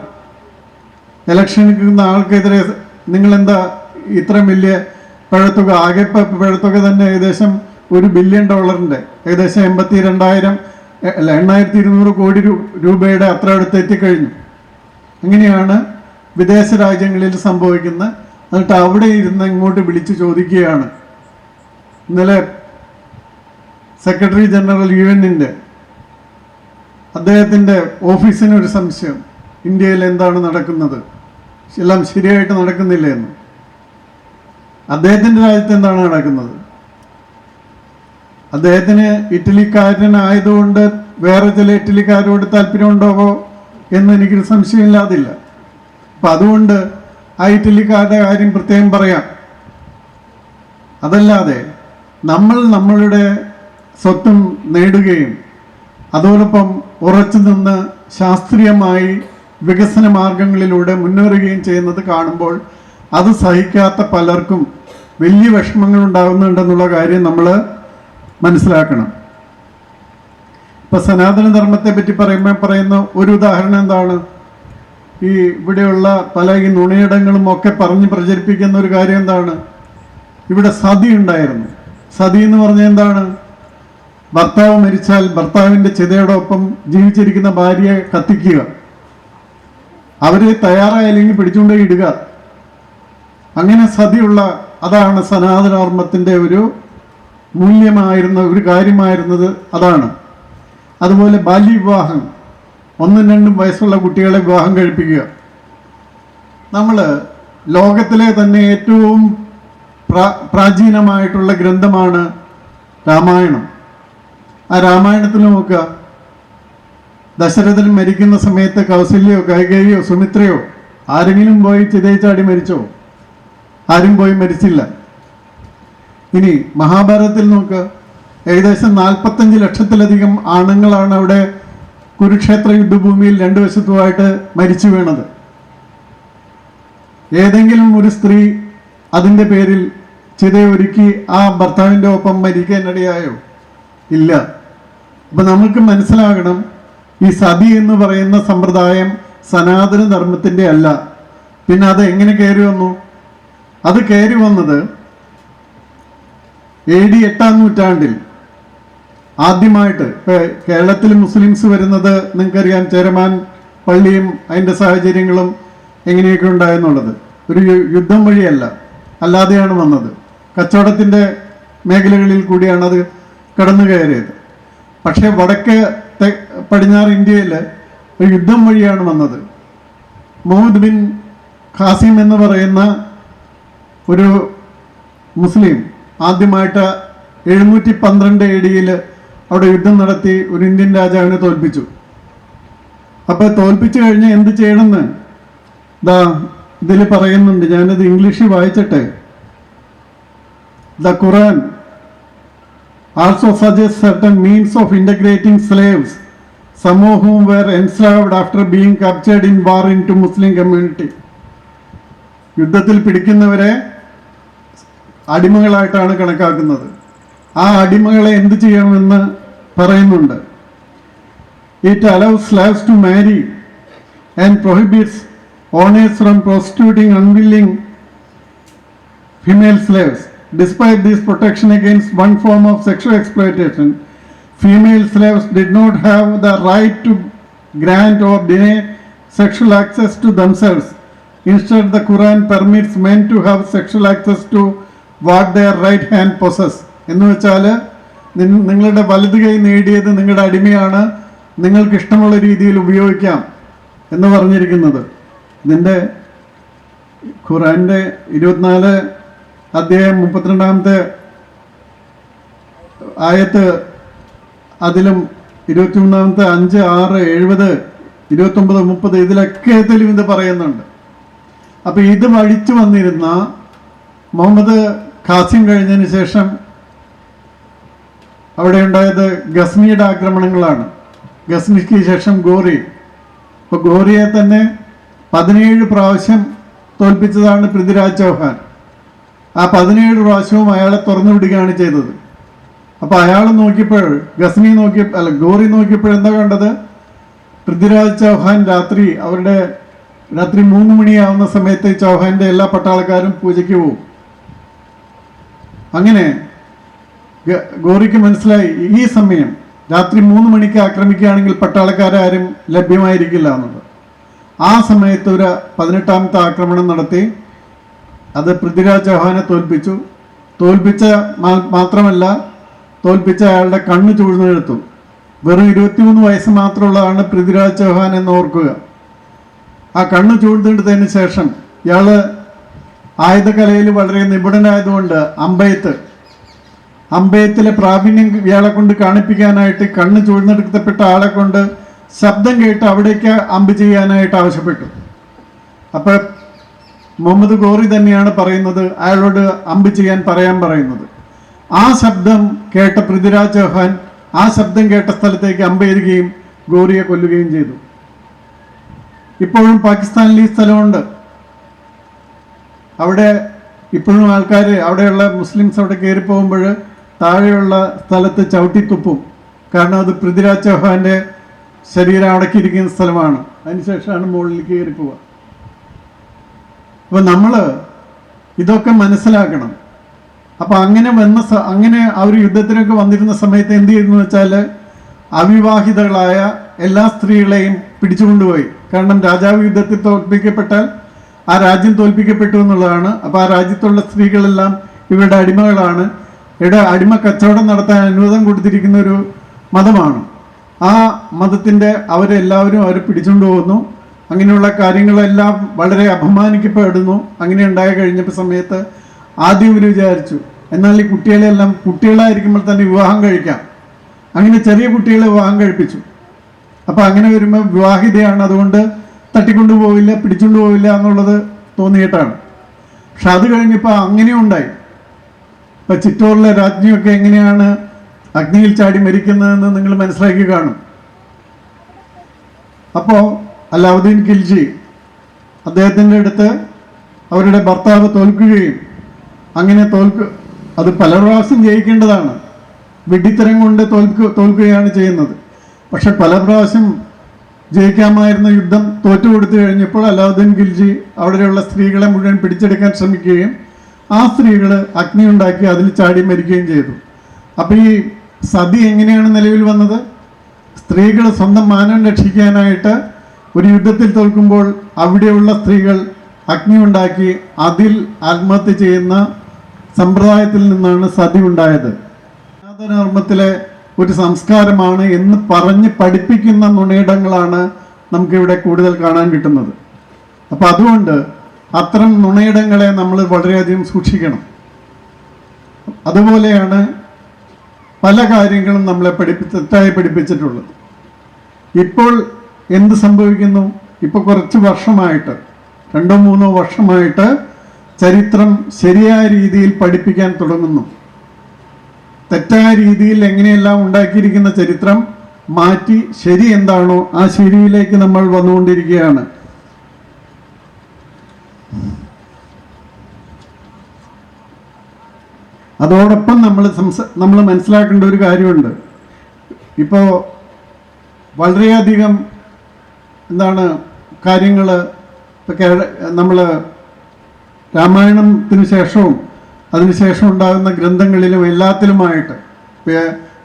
ഇലക്ഷൻ നിൽക്കുന്ന ആൾക്കെതിരെ നിങ്ങളെന്താ ഇത്രയും വലിയ പിഴത്തുക? ആകെ പിഴത്തുക തന്നെ ഏകദേശം $1 ബില്യൺ, ഏകദേശം 8200 കോടി രൂപയുടെ അത്ര അടുത്ത് എത്തിക്കഴിഞ്ഞു. അങ്ങനെയാണ് വിദേശ രാജ്യങ്ങളിൽ സംഭവിക്കുന്നത്. എന്നിട്ട് അവിടെ ഇരുന്ന് ഇങ്ങോട്ട് വിളിച്ച് ചോദിക്കുകയാണ്. ഇന്നലെ സെക്രട്ടറി ജനറൽ UN-ൻ്റെ അദ്ദേഹത്തിൻ്റെ ഓഫീസിനൊരു സംശയം, ഇന്ത്യയിൽ എന്താണ് നടക്കുന്നത്, എല്ലാം ശരിയായിട്ട് നടക്കുന്നില്ല എന്ന്. അദ്ദേഹത്തിൻ്റെ രാജ്യത്ത് എന്താണ് നടക്കുന്നത്? അദ്ദേഹത്തിന് ഇറ്റലിക്കാരനായതുകൊണ്ട് വേറെ ചില ഇറ്റലിക്കാരോട് താല്പര്യമുണ്ടാവോ എന്ന് എനിക്കൊരു സംശയമില്ലാതില്ല. അപ്പം അതുകൊണ്ട് ആ ഇറ്റലിക്കാരുടെ കാര്യം പ്രത്യേകം പറയാം. അതല്ലാതെ നമ്മളുടെ സ്വത്തും നേടുകയും അതോടൊപ്പം ഉറച്ചു നിന്ന് ശാസ്ത്രീയമായി വികസന മാർഗങ്ങളിലൂടെ മുന്നേറുകയും ചെയ്യുന്നത് കാണുമ്പോൾ അത് സഹിക്കാത്ത പലർക്കും വലിയ വിഷമങ്ങൾ ഉണ്ടാകുന്നുണ്ടെന്നുള്ള കാര്യം നമ്മൾ മനസ്സിലാക്കണം. ഇപ്പം സനാതന ധർമ്മത്തെ പറ്റി പറയുന്ന ഒരു ഉദാഹരണം എന്താണ്? ഈ ഇവിടെയുള്ള പല ഈ നുണയിടങ്ങളും ഒക്കെ പറഞ്ഞ് പ്രചരിപ്പിക്കുന്ന ഒരു കാര്യം എന്താണ്? ഇവിടെ സതി ഉണ്ടായിരുന്നു. സതി എന്ന് പറഞ്ഞാൽ എന്താണ്? ഭർത്താവ് മരിച്ചാൽ ഭർത്താവിൻ്റെ ചിതയോടൊപ്പം ജീവിച്ചിരിക്കുന്ന ഭാര്യയെ കത്തിക്കുക, അവർ തയ്യാറായില്ലെങ്കിൽ പിടിച്ചുകൊണ്ടേ ഇടുക. അങ്ങനെ സതിയുള്ള അതാണ് സനാതനധർമ്മത്തിൻ്റെ ഒരു മൂല്യമായിരുന്ന ഒരു കാര്യമായിരുന്നത് അതാണ്. അതുപോലെ ബാല്യവിവാഹം, 1-2 വയസ്സുള്ള കുട്ടികളെ വിവാഹം കഴിപ്പിക്കുക. നമ്മൾ ലോകത്തിലെ തന്നെ ഏറ്റവും പ്രാചീനമായിട്ടുള്ള ഗ്രന്ഥമാണ് രാമായണം. ആ രാമായണത്തിൽ നോക്കുക, ദശരഥൻ മരിക്കുന്ന സമയത്ത് കൗസല്യോ കൈകേയിയോ സുമിത്രയോ ആരെങ്കിലും പോയി ചിതയിച്ചാടി മരിച്ചോ? ആരും പോയി മരിച്ചില്ല. ഇനി മഹാഭാരതത്തിൽ നോക്കുക, ഏകദേശം 45 ലക്ഷത്തിലധികം ആണുങ്ങളാണ് അവിടെ കുരുക്ഷേത്ര യുദ്ധഭൂമിയിൽ രണ്ടു വശത്തുമായിട്ട് മരിച്ചു വീണത്. ഏതെങ്കിലും ഒരു സ്ത്രീ അതിൻ്റെ പേരിൽ ചിതയൊരുക്കി ആ ഭർത്താവിൻ്റെ ഒപ്പം മരിക്കാനിടയായോ? ഇല്ല. അപ്പം നമുക്ക് മനസ്സിലാകണം, ഈ സതി എന്ന് പറയുന്ന സമ്പ്രദായം സനാതന ധർമ്മത്തിൻ്റെ അല്ല. പിന്നെ അത് എങ്ങനെ കയറി വന്നു? അത് കയറി വന്നത് AD 8-ാം നൂറ്റാണ്ടിൽ ആദ്യമായിട്ട്. കേരളത്തിൽ മുസ്ലിംസ് വരുന്നത് നിങ്ങൾക്കറിയാം, ചേരമാൻ പള്ളിയും അതിൻ്റെ സാഹചര്യങ്ങളും എങ്ങനെയൊക്കെ ഉണ്ടായെന്നുള്ളത്. ഒരു യുദ്ധം വഴിയല്ല, അല്ലാതെയാണ് വന്നത്. കച്ചവടത്തിൻ്റെ മേഖലകളിൽ കൂടിയാണ് അത് കടന്നു കയറിയത്. പക്ഷേ വടക്ക് പടിഞ്ഞാറ് ഇന്ത്യയിൽ ഒരു യുദ്ധം വഴിയാണ് വന്നത്. മുഹമ്മദ് ബിൻ ഖാസിം എന്ന് പറയുന്ന ഒരു മുസ്ലിം ആദ്യമായിട്ട് 712 AD അവിടെ യുദ്ധം നടത്തി ഒരു ഇന്ത്യൻ രാജാവിനെ തോൽപ്പിച്ചു. അപ്പോൾ തോൽപ്പിച്ചു കഴിഞ്ഞാൽ എന്ത് ചെയ്യണമെന്ന് ഇതിൽ പറയുന്നുണ്ട്. ഞാനത് ഇംഗ്ലീഷിൽ വായിച്ചിട്ടെ. The Quran also suggests certain means of integrating slaves, some of whom were enslaved after being captured in war, into Muslim community. യുദ്ധത്തിൽ പിടിക്കുന്നവരെ അടിമകളായിട്ടാണ് കണക്കാക്കുന്നത്. ആ അടിമകളെ എന്ത് ചെയ്യണമെന്ന് പറയുന്നുണ്ട്. It allows slaves to marry and prohibits owners from prostituting unwilling female slaves. Despite this protection against one form of sexual exploitation, female slaves did not have the right to grant or deny sexual access to themselves. Instead, the Quran permits men to have sexual access to what their right hand possess. എന്ന് വെച്ചാൽ നിങ്ങളുടെ വലത് കൈ നേടിയത് നിങ്ങളുടെ അടിമയാണ്, നിങ്ങൾക്ക് ഇഷ്ടമുള്ള രീതിയിൽ ഉപയോഗിക്കാം എന്ന് പറഞ്ഞിരിക്കുന്നത്. ഇതിൻ്റെ ഖുറാൻ്റെ 24 അധ്യായം 32-ാമത്തെ ആയത്ത്, അതിലും 23-ാമത്തെ 5, 6, 70, 29, 30 ഇതിലൊക്കെ ഇത് പറയുന്നുണ്ട്. അപ്പം ഇത് വഴിച്ചു വന്നിരുന്ന മുഹമ്മദ് ഖാസിം കഴിഞ്ഞതിന് ശേഷം അവിടെ ഉണ്ടായത് ഗസ്നിയുടെ ആക്രമണങ്ങളാണ്. ഗസ്നിക്ക് ശേഷം ഗോറി. അപ്പോൾ ഗോറിയെ തന്നെ 17 പ്രാവശ്യം തോൽപ്പിച്ചതാണ് പൃഥ്വിരാജ് ചൗഹാൻ. ആ 17 പ്രാവശ്യവും അയാളെ തുറന്നു വിടുകയാണ് ചെയ്തത്. അപ്പോൾ അയാൾ നോക്കിയപ്പോൾ ഗോറി നോക്കിയപ്പോൾ എന്താ കണ്ടത്? പൃഥ്വിരാജ് ചൗഹാൻ രാത്രി 3 മണിയാവുന്ന സമയത്ത് ചൗഹാന്റെ എല്ലാ പട്ടാളക്കാരും പൂജയ്ക്ക് പോകും. അങ്ങനെ ഗോറിക്ക് മനസ്സിലായി, ഈ സമയം രാത്രി 3 മണിക്ക് ആക്രമിക്കുകയാണെങ്കിൽ പട്ടാളക്കാരും ലഭ്യമായിരിക്കില്ല എന്നുള്ളത്. ആ സമയത്ത് ഒരു 18-ാമത്തെ ആക്രമണം നടത്തി. അത് പൃഥ്വിരാജ് ചൗഹാനെ തോൽപ്പിച്ച മാത്രമല്ല, തോൽപ്പിച്ച അയാളുടെ കണ്ണ് ചൂഴ്ന്നെടുത്തു. വെറും 23 വയസ്സ് മാത്രമുള്ളതാണ് പൃഥ്വിരാജ് ചൗഹാൻ എന്ന് ഓർക്കുക. ആ കണ്ണ് ചൂഴ്ന്നെടുത്തതിന് ശേഷം ഇയാൾ ആയുധകലയിൽ വളരെ നിപുണനായതുകൊണ്ട് അമ്പയത്തിലെ പ്രാവീണ്യം ഇയാളെ കൊണ്ട് കാണിപ്പിക്കാനായിട്ട് കണ്ണ് ചൂഴ്ന്നെടുക്കപ്പെട്ട ആളെ കൊണ്ട് ശബ്ദം കേട്ട് അവിടേക്ക് അമ്പ് ചെയ്യാനായിട്ട് ആവശ്യപ്പെട്ടു. അപ്പോൾ മുഹമ്മദ് ഗോറി തന്നെയാണ് പറയുന്നത്, അയാളോട് അമ്പ് ചെയ്യാൻ പറയുന്നത്. ആ ശബ്ദം കേട്ട പൃഥ്വിരാജ് ചൗഹാൻ ആ ശബ്ദം കേട്ട സ്ഥലത്തേക്ക് അമ്പെയ്യുകയും ഗോറിയെ കൊല്ലുകയും ചെയ്തു. ഇപ്പോഴും പാകിസ്ഥാനിൽ ഈ സ്ഥലമുണ്ട്. അവിടെ ഇപ്പോഴും ആൾക്കാർ, അവിടെയുള്ള മുസ്ലിംസ് അവിടെ കയറി പോകുമ്പോൾ താഴെയുള്ള സ്ഥലത്ത് ചവിട്ടിത്തുപ്പും. കാരണം അത് പൃഥ്വിരാജ് ചൗഹാന്റെ ശരീരം അടക്കിയിരിക്കുന്ന സ്ഥലമാണ്. അതിനുശേഷമാണ് മുകളിലേക്ക് കയറി പോവുക. അപ്പോൾ നമ്മൾ ഇതൊക്കെ മനസ്സിലാക്കണം. അപ്പം അങ്ങനെ ആ ഒരു യുദ്ധത്തിനൊക്കെ വന്നിരുന്ന സമയത്ത് എന്ത് ചെയ്തെന്ന് വെച്ചാൽ അവിവാഹിതകളായ എല്ലാ സ്ത്രീകളെയും പിടിച്ചുകൊണ്ടുപോയി. കാരണം രാജാവ് യുദ്ധത്തിൽ തോൽപ്പിക്കപ്പെട്ടാൽ ആ രാജ്യം തോൽപ്പിക്കപ്പെട്ടു എന്നുള്ളതാണ്. അപ്പോൾ ആ രാജ്യത്തുള്ള സ്ത്രീകളെല്ലാം ഇവരുടെ അടിമകളാണ്. അടിമ കച്ചവടം നടത്താൻ അനുവാദം കൊടുത്തിരിക്കുന്ന ഒരു മതമാണ്. ആ മതത്തിൻ്റെ അവരെല്ലാവരും പിടിച്ചുകൊണ്ട് പോകുന്നു. അങ്ങനെയുള്ള കാര്യങ്ങളെല്ലാം വളരെ അപമാനിക്കപ്പെടുന്നു. അങ്ങനെ ഉണ്ടായി കഴിഞ്ഞപ്പോൾ സമയത്ത് ആദ്യം ഇവർ വിചാരിച്ചു എന്നാൽ ഈ കുട്ടികളെല്ലാം കുട്ടികളായിരിക്കുമ്പോൾ തന്നെ വിവാഹം കഴിക്കാം. അങ്ങനെ ചെറിയ കുട്ടികളെ വിവാഹം കഴിപ്പിച്ചു. അപ്പം അങ്ങനെ വരുമ്പോൾ വിവാഹിതയാണ്, അതുകൊണ്ട് തട്ടിക്കൊണ്ടു പോവില്ല, പിടിച്ചുകൊണ്ട് പോവില്ല എന്നുള്ളത് തോന്നിയിട്ടാണ്. പക്ഷെ അത് കഴിഞ്ഞപ്പോൾ അങ്ങനെയും ഉണ്ടായി. ഇപ്പം ചിറ്റോറിലെ രാജ്ഞിയൊക്കെ എങ്ങനെയാണ് അഗ്നിയിൽ ചാടി മരിക്കുന്നതെന്ന് നിങ്ങൾ മനസ്സിലാക്കി കാണും. അപ്പോൾ അലാവുദ്ദീൻ ഖിൽജി അദ്ദേഹത്തിൻ്റെ അടുത്ത് അവരുടെ ഭർത്താവ് തോൽക്കുകയും അങ്ങനെ അത് പല പ്രാവശ്യം ജയിക്കേണ്ടതാണ്, വെടിത്തരം കൊണ്ട് തോൽക്കുകയാണ് ചെയ്യുന്നത്. പക്ഷെ പല പ്രാവശ്യം ജയിക്കാമായിരുന്ന യുദ്ധം തോറ്റുകൊടുത്തു കഴിഞ്ഞപ്പോൾ അലാവുദ്ദീൻ ഖിൽജി അവിടെയുള്ള സ്ത്രീകളെ മുഴുവൻ പിടിച്ചെടുക്കാൻ ശ്രമിക്കുകയും ആ സ്ത്രീകൾ അഗ്നി ഉണ്ടാക്കി അതിൽ ചാടി മരിക്കുകയും ചെയ്തു. അപ്പം ഈ സതി എങ്ങനെയാണ് നിലവിൽ വന്നത്? സ്ത്രീകൾ സ്വന്തം മാനം രക്ഷിക്കാനായിട്ട് ഒരു യുദ്ധത്തിൽ തോൽക്കുമ്പോൾ അവിടെയുള്ള സ്ത്രീകൾ അഗ്നി ഉണ്ടാക്കി അതിൽ ആത്മഹത്യ ചെയ്യുന്ന സമ്പ്രദായത്തിൽ നിന്നാണ് സതി ഉണ്ടായത്. സനാതനധർമ്മത്തിലെ ഒരു സംസ്കാരമാണ് എന്ന് പറഞ്ഞ് പഠിപ്പിക്കുന്ന നുണയിടങ്ങളാണ് നമുക്കിവിടെ കൂടുതൽ കാണാൻ കിട്ടുന്നത്. അപ്പം അതുകൊണ്ട് അത്തരം നുണയിടങ്ങളെ നമ്മൾ വളരെയധികം സൂക്ഷിക്കണം. അതുപോലെയാണ് പല കാര്യങ്ങളും നമ്മളെ തെറ്റായി പഠിപ്പിച്ചിട്ടുള്ളത്. ഇപ്പോൾ എന്ത് സംഭവിക്കുന്നു? ഇപ്പോൾ കുറച്ച് വർഷമായിട്ട് 2-3 വർഷമായിട്ട് ചരിത്രം ശരിയായ രീതിയിൽ പഠിപ്പിക്കാൻ തുടങ്ങുന്നു. തെറ്റായ രീതിയിൽ എങ്ങനെയെല്ലാം ഉണ്ടാക്കിയിരിക്കുന്ന ചരിത്രം മാറ്റി ശരി എന്താണോ ആ ശരിയിലേക്ക് നമ്മൾ വന്നുകൊണ്ടിരിക്കുകയാണ്. അതോടൊപ്പം നമ്മൾ മനസ്സിലാക്കേണ്ട ഒരു കാര്യമുണ്ട്. ഇപ്പോൾ വളരെയധികം കാര്യങ്ങൾ നമ്മൾ രാമായണത്തിന് ശേഷവും അതിനുശേഷം ഉണ്ടാകുന്ന ഗ്രന്ഥങ്ങളിലും എല്ലാത്തിലുമായിട്ട്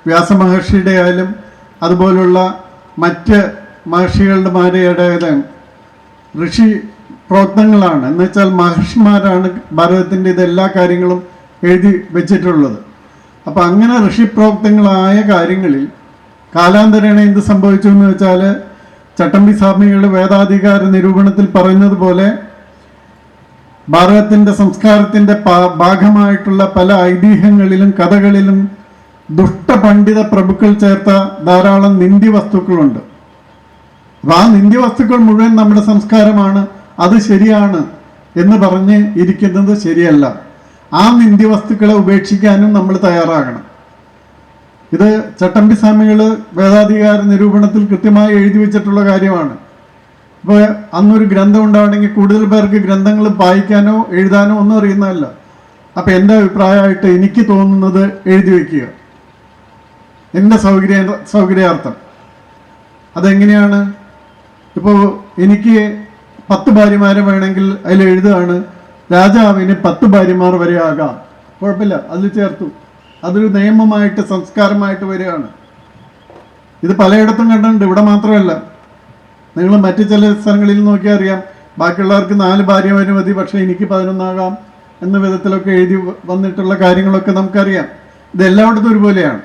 വ്യാസമഹർഷിയുടെ ആയാലും അതുപോലുള്ള മറ്റ് മഹർഷികളുടെ ഋഷി പ്രോക്തങ്ങളാണ്. എന്നുവെച്ചാൽ മഹർഷിമാരാണ് ഭാരതത്തിൻ്റെ ഇതെല്ലാ കാര്യങ്ങളും എഴുതി വെച്ചിട്ടുള്ളത്. അപ്പം അങ്ങനെ ഋഷിപ്രോക്തങ്ങളായ കാര്യങ്ങളിൽ കാലാന്തരേണ എന്ത് സംഭവിച്ചു എന്ന് വെച്ചാൽ ചട്ടമ്പി സ്വാമികൾ വേദാധികാര നിരൂപണത്തിൽ പറയുന്നത് പോലെ ഭാരതത്തിൻ്റെ സംസ്കാരത്തിൻ്റെ ഭാഗമായിട്ടുള്ള പല ഐതിഹ്യങ്ങളിലും കഥകളിലും ദുഷ്ടപണ്ഡിത പ്രഭുക്കൾ ചേർത്ത ധാരാളം നിന്ദ്യവസ്തുക്കളുണ്ട്. അപ്പം ആ നിന്ദ്യവസ്തുക്കൾ മുഴുവൻ നമ്മുടെ സംസ്കാരമാണ്, അത് ശരിയാണ് എന്ന് പറഞ്ഞ് ഇരിക്കുന്നത് ശരിയല്ല. ആ നിന്ദ്യവസ്തുക്കളെ ഉപേക്ഷിക്കാനും നമ്മൾ തയ്യാറാകണം. ഇത് ചട്ടമ്പി സ്വാമികൾ വേദാധികാര നിരൂപണത്തിൽ കൃത്യമായി എഴുതി വെച്ചിട്ടുള്ള കാര്യമാണ്. ഇപ്പോൾ അന്നൊരു ഗ്രന്ഥം ഉണ്ടാവണമെങ്കിൽ കൂടുതൽ പേർക്ക് ഗ്രന്ഥങ്ങൾ വായിക്കാനോ എഴുതാനോ ഒന്നും അറിയുന്നതല്ല. അപ്പം എൻ്റെ അഭിപ്രായമായിട്ട് എനിക്ക് തോന്നുന്നത് എഴുതി വയ്ക്കുക, എൻ്റെ സൗകര്യാർത്ഥം. അതെങ്ങനെയാണ്? ഇപ്പോൾ എനിക്ക് 10 ഭാര്യമാരെ വേണമെങ്കിൽ അതിൽ എഴുതുകയാണ് രാജാവിന് 10 ഭാര്യമാർ വരെ ആകാം, കുഴപ്പമില്ല, അതിൽ ചേർത്തു. അതൊരു നിയമമായിട്ട് സംസ്കാരമായിട്ട് വരികയാണ്. ഇത് പലയിടത്തും കണ്ടിട്ടുണ്ട്, ഇവിടെ മാത്രമല്ല. നിങ്ങൾ മറ്റു ചില സ്ഥലങ്ങളിൽ നോക്കിയാൽ അറിയാം, ബാക്കിയുള്ളവർക്ക് 4 ഭാര്യമാർ മതി, പക്ഷേ എനിക്ക് 11 ആകാം എന്ന വിധത്തിലൊക്കെ എഴുതി വന്നിട്ടുള്ള കാര്യങ്ങളൊക്കെ നമുക്കറിയാം. ഇതെല്ലായിടത്തും ഒരുപോലെയാണ്.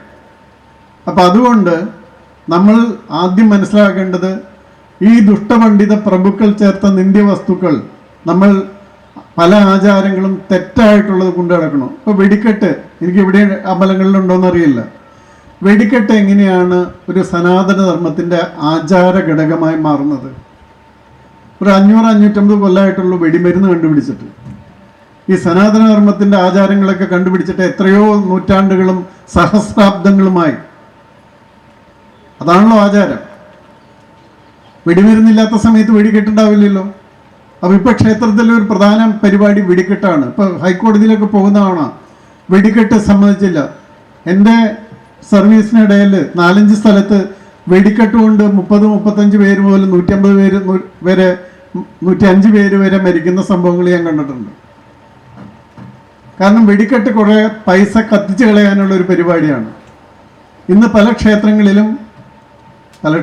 അപ്പം അതുകൊണ്ട് നമ്മൾ ആദ്യം മനസ്സിലാക്കേണ്ടത് ഈ ദുഷ്ടപണ്ഡിത പ്രഭുക്കൾ ചേർത്ത നിന്ദ്യവസ്തുക്കൾ നമ്മൾ പല ആചാരങ്ങളും തെറ്റായിട്ടുള്ളത് കൊണ്ടു നടക്കണം. ഇപ്പോൾ വെടിക്കെട്ട് എനിക്ക് ഇവിടെ അമ്പലങ്ങളിലുണ്ടോയെന്ന് അറിയില്ല. വെടിക്കെട്ട് എങ്ങനെയാണ് ഒരു സനാതന ധർമ്മത്തിൻ്റെ ആചാര ഘടകമായി മാറുന്നത്? ഒരു 500-550 കൊല്ലമായിട്ടുള്ള വെടിമരുന്ന് കണ്ടുപിടിച്ചിട്ട് ഈ സനാതന ധർമ്മത്തിൻ്റെ ആചാരങ്ങളൊക്കെ കണ്ടുപിടിച്ചിട്ട് എത്രയോ നൂറ്റാണ്ടുകളും സഹസ്രാബ്ദങ്ങളുമായി. അതാണല്ലോ ആചാരം. വെടിമരുന്നില്ലാത്ത സമയത്ത് വെടിക്കെട്ടുണ്ടാവില്ലല്ലോ. അപ്പോൾ ഇപ്പോൾ ക്ഷേത്രത്തിലെ ഒരു പ്രധാന പരിപാടി വെടിക്കെട്ടാണ്. ഇപ്പോൾ ഹൈക്കോടതിയിലൊക്കെ പോകുന്നതാണ്, വെടിക്കെട്ട് സമ്മതിച്ചില്ല. എൻ്റെ സർവീസിനിടയിൽ 4-5 സ്ഥലത്ത് വെടിക്കെട്ട് കൊണ്ട് 30-35 പേര് മുതൽ 150 പേര് വരെ 105 പേര് വരെ മരിക്കുന്ന സംഭവങ്ങൾ ഞാൻ കണ്ടിട്ടുണ്ട്. കാരണം വെടിക്കെട്ട് കുറേ പൈസ കത്തിച്ച് കളയാനുള്ള ഒരു പരിപാടിയാണ്. ഇന്ന് പല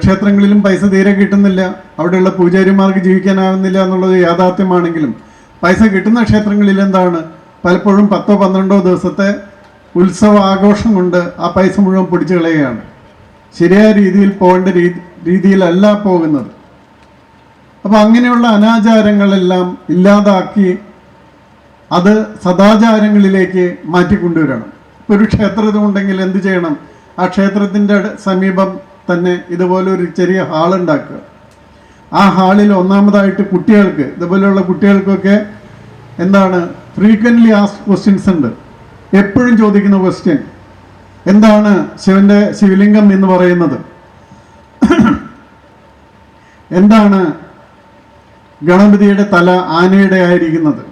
ക്ഷേത്രങ്ങളിലും പൈസ തീരെ കിട്ടുന്നില്ല, അവിടെയുള്ള പൂജാരിമാർക്ക് ജീവിക്കാനാവുന്നില്ല എന്നുള്ളത് യാഥാർത്ഥ്യമാണെങ്കിലും പൈസ കിട്ടുന്ന ക്ഷേത്രങ്ങളിൽ എന്താണ് പലപ്പോഴും 10-12 ദിവസത്തെ ഉത്സവ ആഘോഷം കൊണ്ട് ആ പൈസ മുഴുവൻ പൊടിച്ചു കളയുകയാണ്. ശരിയായ രീതിയിൽ പോകേണ്ട രീതിയിലല്ല പോകുന്നത്. അപ്പോൾ അങ്ങനെയുള്ള അനാചാരങ്ങളെല്ലാം ഇല്ലാതാക്കി അത് സദാചാരങ്ങളിലേക്ക് മാറ്റിക്കൊണ്ടുവരണം. ഇപ്പോൾ ഒരു ക്ഷേത്രം ഉണ്ടെങ്കിൽ എന്ത് ചെയ്യണം? ആ ക്ഷേത്രത്തിൻ്റെ സമീപം തന്നെ ഇതുപോലെ ഒരു ചെറിയ ഹാളുണ്ടാക്കുക. ആ ഹാളിൽ ഒന്നാമതായിട്ട് കുട്ടികൾക്ക്, ഇതുപോലെയുള്ള കുട്ടികൾക്കൊക്കെ എന്താണ് ഫ്രീക്വൻ്റ്ലി ആസ്ക്ഡ് ക്വസ്റ്റ്യൻസ് ഉണ്ട്. എപ്പോഴും ചോദിക്കുന്ന ക്വസ്റ്റ്യൻ എന്താണ് ശിവലിംഗം എന്ന് പറയുന്നത്, എന്താണ് ഗണപതിയുടെ തല ആനയുടെ ആയിരിക്കുന്നത്,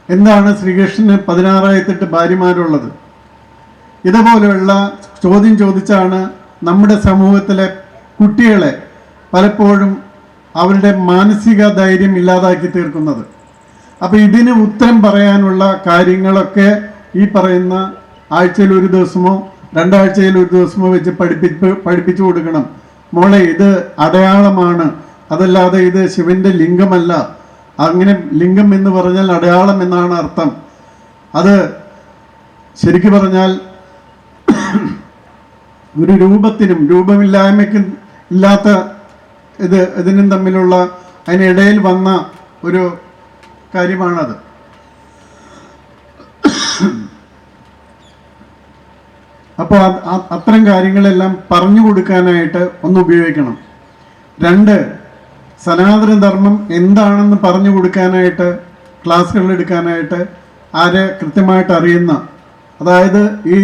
എന്താണ് ശ്രീകൃഷ്ണന് 16 ഭാര്യമാരുള്ളത്. ഇതുപോലെയുള്ള ചോദ്യം ചോദിച്ചാണ് നമ്മുടെ സമൂഹത്തിലെ കുട്ടികളെ പലപ്പോഴും അവരുടെ മാനസിക ധൈര്യം ഇല്ലാതാക്കി തീർക്കുന്നത്. അപ്പോൾ ഇതിന് ഉത്തരം പറയാനുള്ള കാര്യങ്ങളൊക്കെ ഈ പറയുന്ന ആഴ്ചയിൽ ഒരു ദിവസമോ 2 ആഴ്ചയിൽ ഒരു ദിവസമോ വെച്ച് പഠിപ്പിച്ചു കൊടുക്കണം. മോളെ, ഇത് അടയാളമാണ്, അതല്ലാതെ ഇത് ശിവന്റെ ലിംഗമല്ല. അങ്ങനെ ലിംഗം എന്ന് പറഞ്ഞാൽ അടയാളം എന്നാണ് അർത്ഥം. അത് ശരിക്കു പറഞ്ഞാൽ ഒരു രൂപത്തിനും രൂപമില്ലായ്മയ്ക്കും ഇല്ലാത്ത ഇതിനും തമ്മിലുള്ള അതിനിടയിൽ വന്ന ഒരു കാര്യമാണത്. അപ്പോൾ അത്തരം കാര്യങ്ങളെല്ലാം പറഞ്ഞു കൊടുക്കാനായിട്ട് ഒന്ന് ഉപയോഗിക്കണം. 2, സനാതനധർമ്മം എന്താണെന്ന് പറഞ്ഞു കൊടുക്കാനായിട്ട് ക്ലാസ്സുകൾ എടുക്കാനായിട്ട് ആരെ കൃത്യമായിട്ട് അറിയുന്ന, അതായത് ഈ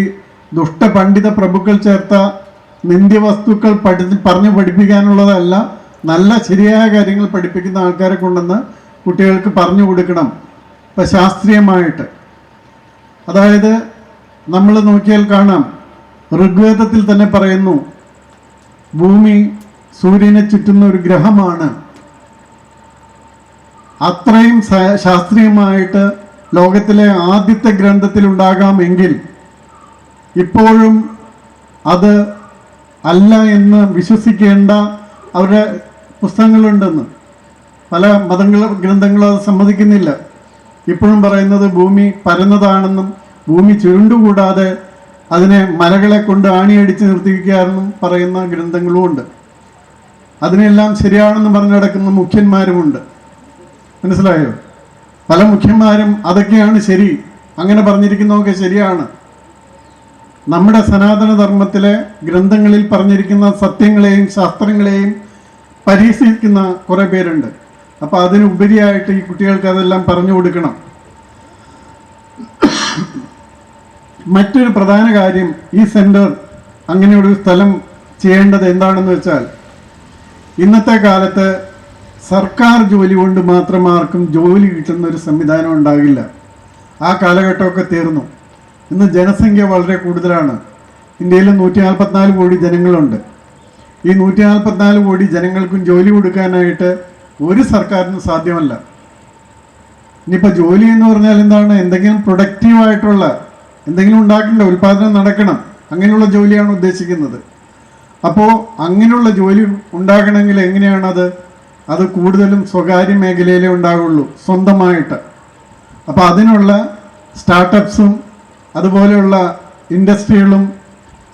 ദുഷ്ടപണ്ഡിത പ്രഭുക്കൾ ചേർത്ത നിന്ദ്യവസ്തുക്കൾ പറഞ്ഞു പഠിപ്പിക്കാനുള്ളതല്ല, നല്ല ശരിയായ കാര്യങ്ങൾ പഠിപ്പിക്കുന്ന ആൾക്കാരെ കൊണ്ടുവന്ന് കുട്ടികൾക്ക് പറഞ്ഞു കൊടുക്കണം. ഇപ്പം ശാസ്ത്രീയമായിട്ട്, അതായത് നമ്മൾ നോക്കിയാൽ കാണാം, ഋഗ്വേദത്തിൽ തന്നെ പറയുന്നു ഭൂമി സൂര്യനെ ചുറ്റുന്ന ഒരു ഗ്രഹമാണ്. അത്രയും ശാസ്ത്രീയമായിട്ട് ലോകത്തിലെ ആദ്യത്തെ ഗ്രന്ഥത്തിൽ ഉണ്ടാകാമെങ്കിൽ ഇപ്പോഴും അത് അല്ല എന്ന് വിശ്വസിക്കേണ്ട അവരുടെ പുസ്തകങ്ങളുണ്ടെന്ന്. പല ഗ്രന്ഥങ്ങളും അത് സമ്മതിക്കുന്നില്ല. ഇപ്പോഴും പറയുന്നത് ഭൂമി പരന്നതാണെന്നും ഭൂമി ചുരുണ്ടുകൂടാതെ അതിനെ മലകളെ കൊണ്ട് ആണിയടിച്ച് നിർത്തിക്കുകയാണെന്നും പറയുന്ന ഗ്രന്ഥങ്ങളുമുണ്ട്. അതിനെല്ലാം ശരിയാണെന്ന് പറഞ്ഞു നടക്കുന്ന മുഖ്യന്മാരുമുണ്ട്. മനസ്സിലായോ? പല മുഖ്യന്മാരും അതൊക്കെയാണ് ശരി, അങ്ങനെ പറഞ്ഞിരിക്കുന്നതൊക്കെ ശരിയാണ്. നമ്മുടെ സനാതനധർമ്മത്തിലെ ഗ്രന്ഥങ്ങളിൽ പറഞ്ഞിരിക്കുന്ന സത്യങ്ങളെയും ശാസ്ത്രങ്ങളെയും പരിഹസിക്കുന്ന കുറേ പേരുണ്ട്. അപ്പോൾ അതിനുപരിയായിട്ട് ഈ കുട്ടികൾക്ക് അതെല്ലാം പറഞ്ഞു കൊടുക്കണം. മറ്റൊരു പ്രധാന കാര്യം, ഈ സെൻറ്റർ അങ്ങനെയൊരു സ്ഥലം ചെയ്യേണ്ടത് എന്താണെന്ന് വെച്ചാൽ, ഇന്നത്തെ കാലത്ത് സർക്കാർ ജോലി കൊണ്ട് മാത്രം ആർക്കും ജോലി കിട്ടുന്ന ഒരു സംവിധാനം ഉണ്ടാകില്ല. ആ കാലഘട്ടമൊക്കെ തീർന്നു. ഇന്ന് ജനസംഖ്യ വളരെ കൂടുതലാണ്. ഇന്ത്യയിൽ 144 കോടി ജനങ്ങളുണ്ട്. ഈ 144 കോടി ജനങ്ങൾക്കും ജോലി കൊടുക്കാനായിട്ട് ഒരു സർക്കാരിനും സാധ്യമല്ല. ഇനിയിപ്പോൾ ജോലി എന്ന് പറഞ്ഞാൽ എന്താണ്? എന്തെങ്കിലും പ്രൊഡക്റ്റീവായിട്ടുള്ള എന്തെങ്കിലും ഉണ്ടാക്കില്ല, ഉൽപ്പാദനം നടക്കണം, അങ്ങനെയുള്ള ജോലിയാണ് ഉദ്ദേശിക്കുന്നത്. അപ്പോൾ അങ്ങനെയുള്ള ജോലി ഉണ്ടാകണമെങ്കിൽ എങ്ങനെയാണത്? അത് കൂടുതലും സ്വകാര്യ മേഖലയിലേ ഉണ്ടാകുള്ളൂ, സ്വന്തമായിട്ട്. അപ്പോൾ അതിനുള്ള സ്റ്റാർട്ടപ്സും അതുപോലെയുള്ള ഇൻഡസ്ട്രികളും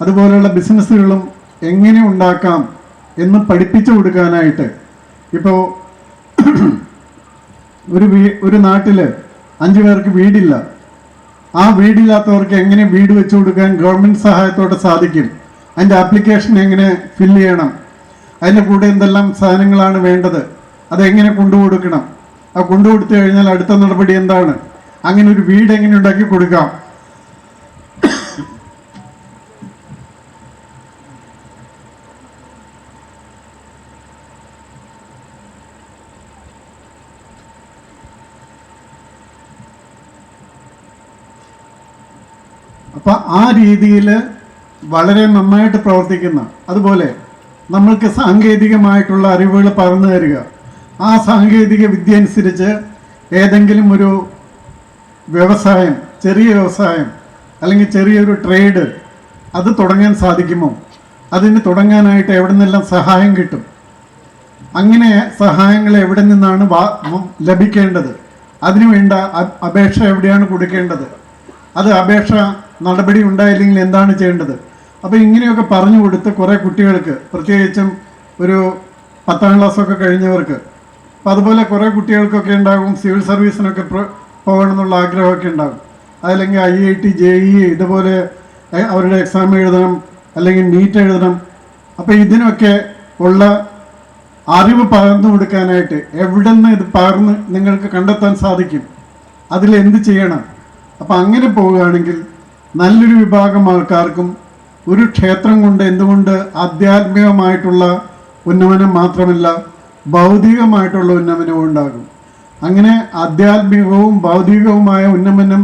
അതുപോലെയുള്ള ബിസിനസ്സുകളും എങ്ങനെ ഉണ്ടാക്കാം എന്ന് പഠിപ്പിച്ചു കൊടുക്കാനായിട്ട്, ഇപ്പോൾ ഒരു നാട്ടിൽ 5 പേർക്ക് വീടില്ല. ആ വീടില്ലാത്തവർക്ക് എങ്ങനെ വീട് വെച്ചു കൊടുക്കാൻ ഗവൺമെൻറ് സഹായത്തോടെ സാധിക്കും? അതിൻ്റെ ആപ്ലിക്കേഷൻ എങ്ങനെ ഫില്ല് ചെയ്യണം? അതിൻ്റെ കൂടെ എന്തെല്ലാം സാധനങ്ങളാണ് വേണ്ടത്? അതെങ്ങനെ കൊണ്ടുകൊടുക്കണം? ആ കൊണ്ടുകൊടുത്തു കഴിഞ്ഞാൽ അടുത്ത നടപടി എന്താണ്? അങ്ങനെ ഒരു വീട് എങ്ങനെ ഉണ്ടാക്കി കൊടുക്കാം? അപ്പം ആ രീതിയിൽ വളരെ നന്നായിട്ട് പ്രവർത്തിക്കുന്ന, അതുപോലെ നമ്മൾക്ക് സാങ്കേതികമായിട്ടുള്ള അറിവുകൾ പകർന്നു തരിക. ആ സാങ്കേതിക വിദ്യ അനുസരിച്ച് ഏതെങ്കിലും ഒരു വ്യവസായം, ചെറിയ വ്യവസായം അല്ലെങ്കിൽ ചെറിയൊരു ട്രേഡ് അത് തുടങ്ങാൻ സാധിക്കുമോ? അതിന് തുടങ്ങാനായിട്ട് എവിടെ നിന്നെല്ലാം സഹായം കിട്ടും? അങ്ങനെ സഹായങ്ങൾ എവിടെ നിന്നാണ് ലഭിക്കേണ്ടത്? അതിനുവേണ്ട അപേക്ഷ എവിടെയാണ് കൊടുക്കേണ്ടത്? അത് അപേക്ഷ നടപടി ഉണ്ടായില്ലെങ്കിൽ എന്താണ് ചെയ്യേണ്ടത്? അപ്പോൾ ഇങ്ങനെയൊക്കെ പറഞ്ഞു കൊടുത്ത് കുറേ കുട്ടികൾക്ക്, പ്രത്യേകിച്ചും ഒരു 10ാം ക്ലാസ്സൊക്കെ കഴിഞ്ഞവർക്ക് അപ്പം അതുപോലെ കുറേ കുട്ടികൾക്കൊക്കെ ഉണ്ടാകും സിവിൽ സർവീസിനൊക്കെ പോകണം എന്നുള്ള ആഗ്രഹമൊക്കെ ഉണ്ടാകും. അതല്ലെങ്കിൽ IIT JEE ഇതുപോലെ അവരുടെ എക്സാം എഴുതണം, അല്ലെങ്കിൽ നീറ്റ് എഴുതണം. അപ്പം ഇതിനൊക്കെ ഉള്ള അറിവ് പകർന്നു കൊടുക്കാനായിട്ട് എവിടെ നിന്ന് ഇത് പകർന്ന് നിങ്ങൾക്ക് കണ്ടെത്താൻ സാധിക്കും, അതിലെന്ത് ചെയ്യണം. അപ്പം അങ്ങനെ പോവുകയാണെങ്കിൽ നല്ലൊരു വിഭാഗം ആൾക്കാർക്കും ഒരു ക്ഷേത്രം കൊണ്ട് എന്തുകൊണ്ട് ആധ്യാത്മികമായിട്ടുള്ള ഉന്നമനം മാത്രമല്ല ഭൗതികമായിട്ടുള്ള ഉന്നമനവും ഉണ്ടാകും. അങ്ങനെ ആധ്യാത്മികവും ഭൗതികവുമായ ഉന്നമനം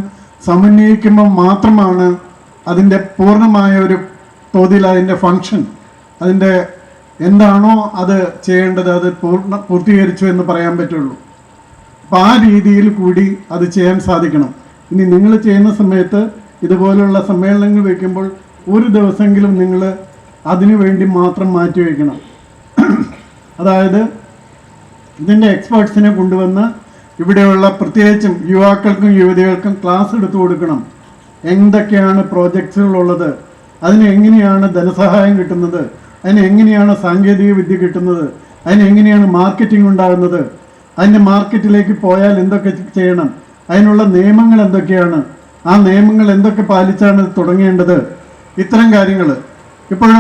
സമന്വയിക്കുമ്പോൾ മാത്രമാണ് അതിൻ്റെ പൂർണ്ണമായ ഒരു തോതിൽ അതിൻ്റെ ഫങ്ഷൻ, അതിൻ്റെ എന്താണോ അത് ചെയ്യേണ്ടത് അത് പൂർത്തീകരിച്ചു എന്ന് പറയാൻ പറ്റുള്ളൂ. അപ്പം ആ രീതിയിൽ കൂടി അത് ചെയ്യാൻ സാധിക്കണം. ഇനി നിങ്ങൾ ചെയ്യുന്ന സമയത്ത് ഇതുപോലുള്ള സമ്മേളനങ്ങൾ വയ്ക്കുമ്പോൾ ഒരു ദിവസമെങ്കിലും നിങ്ങൾ അതിനു വേണ്ടി മാത്രം മാറ്റി വയ്ക്കണം. അതായത് ഇതിൻ്റെ എക്സ്പേർട്സിനെ കൊണ്ടുവന്ന് ഇവിടെയുള്ള പ്രത്യേകിച്ചും യുവാക്കൾക്കും യുവതികൾക്കും ക്ലാസ് എടുത്തു കൊടുക്കണം. എന്തൊക്കെയാണ് പ്രോജക്ട്സുകളുള്ളത്, അതിന് എങ്ങനെയാണ് ധനസഹായം കിട്ടുന്നത്, അതിന് എങ്ങനെയാണ് സാങ്കേതിക വിദ്യ കിട്ടുന്നത്, അതിന് എങ്ങനെയാണ് മാർക്കറ്റിംഗ് ഉണ്ടാകുന്നത്, അതിൻ്റെ മാർക്കറ്റിലേക്ക് പോയാൽ എന്തൊക്കെ ചെയ്യണം, അതിനുള്ള നിയമങ്ങൾ എന്തൊക്കെയാണ്, ആ നിയമങ്ങൾ എന്തൊക്കെ പാലിച്ചാണ് തുടങ്ങേണ്ടത്, ഇത്തരം കാര്യങ്ങൾ. ഇപ്പോൾ